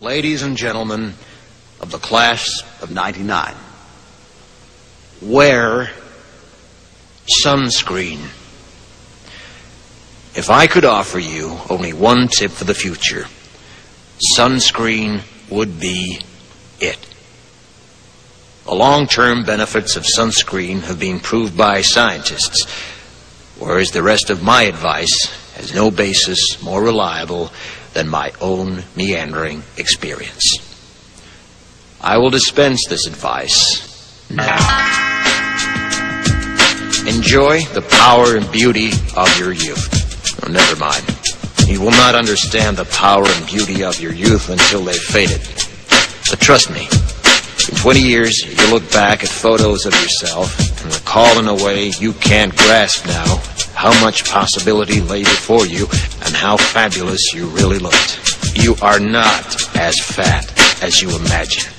Ladies and gentlemen of the class of '99, wear sunscreen. If I could offer you only one tip for the future, sunscreen would be it. The long-term benefits of sunscreen have been proved by scientists, whereas the rest of my advice has no basis more reliable than my own meandering experience. I will dispense this advice now. Enjoy the power and beauty of your youth. Oh, never mind. You will not understand the power and beauty of your youth until they've faded. But trust me, in 20 years, you'll look back at photos of yourself and recall in a way you can't grasp now how much possibility lay before you and how fabulous you really looked. You are not as fat as you imagine.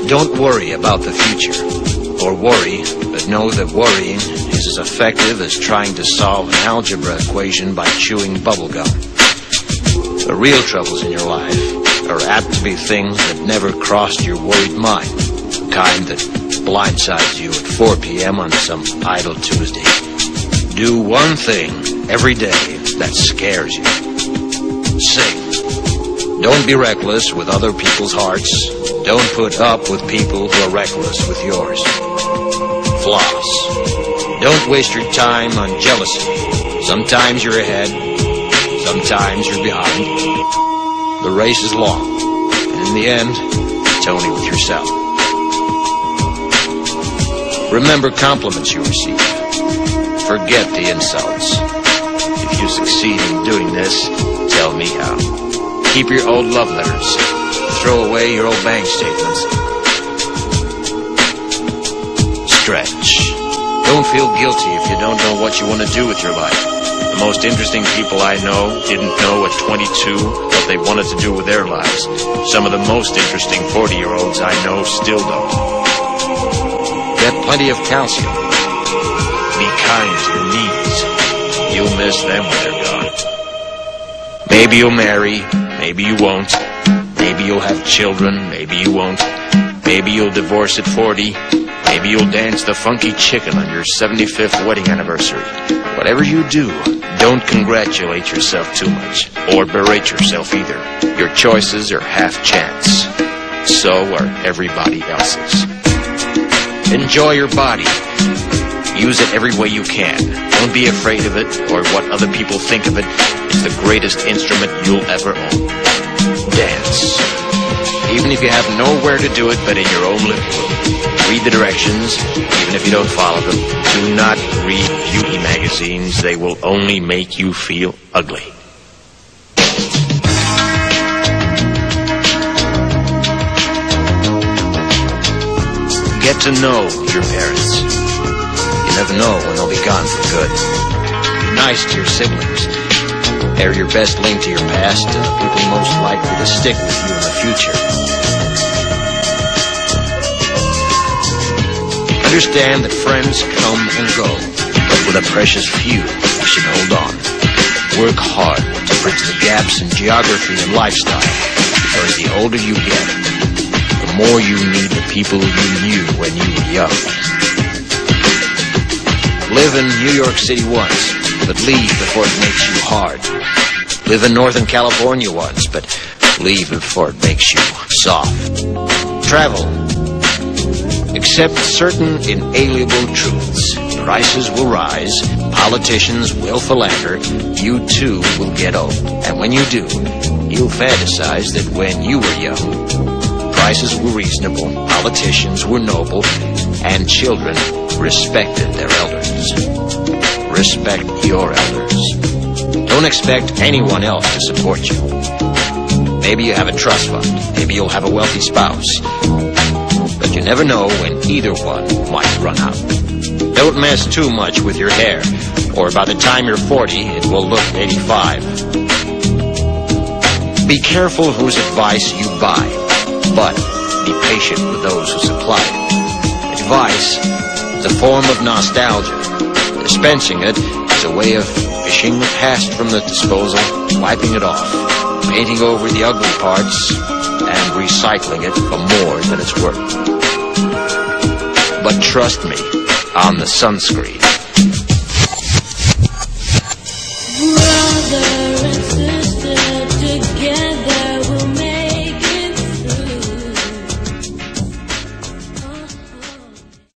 Don't worry about the future, or worry, but know that worrying is as effective as trying to solve an algebra equation by chewing bubblegum. The real troubles in your life are apt to be things that never crossed your worried mind, the kind that blindsides you at 4 p.m. on some idle Tuesday. Do one thing every day that scares you. Sing. Don't be reckless with other people's hearts. Don't put up with people who are reckless with yours. Floss. Don't waste your time on jealousy. Sometimes you're ahead, sometimes you're behind. The race is long, and in the end, it's only with yourself. Remember compliments you receive. Forget the insults. If you succeed in doing this, tell me how. Keep your old love letters. Throw away your old bank statements. Stretch. Don't feel guilty if you don't know what you want to do with your life. The most interesting people I know didn't know at 22 what they wanted to do with their lives. Some of the most interesting 40-year-olds I know still don't. Get plenty of calcium. Be kind to your knees. You'll miss them when they're gone. Maybe you'll marry, maybe you won't. Maybe you'll have children, maybe you won't. Maybe you'll divorce at 40. Maybe you'll dance the funky chicken on your 75th wedding anniversary. Whatever you do, don't congratulate yourself too much, or berate yourself either. Your choices are half chance. So are everybody else's. Enjoy your body. Use it every way you can. Don't be afraid of it or what other people think of it. It's the greatest instrument you'll ever own. Dance. Even if you have nowhere to do it but in your own living room. Read the directions, even if you don't follow them. Do not read beauty magazines. They will only make you feel ugly. Get to know your parents. You never know when they'll be gone for good. Be nice to your siblings. They're your best link to your past and the people most likely to stick with you in the future. Understand that friends come and go, but with a precious few, you should hold on. Work hard to bridge the gaps in geography and lifestyle, because the older you get, the more you need the people you knew when you were young. Live in New York City once, but leave before it makes you hard. Live in Northern California once, but leave before it makes you soft. Travel. Accept certain inalienable truths. Prices will rise, politicians will philander, you too will get old. And when you do, you'll fantasize that when you were young, prices were reasonable, politicians were noble, and children respected their elders. Respect your elders. Don't expect anyone else to support you. Maybe you have a trust fund, maybe you'll have a wealthy spouse. But you never know when either one might run out. Don't mess too much with your hair, or by the time you're 40, it will look 85. Be careful whose advice you buy, but be patient with those who supply it. Advice is a form of nostalgia. Dispensing it is a way of fishing the past from the disposal, wiping it off. painting over the ugly parts and recycling it for more than it's worth. But trust me on the sunscreen. Brother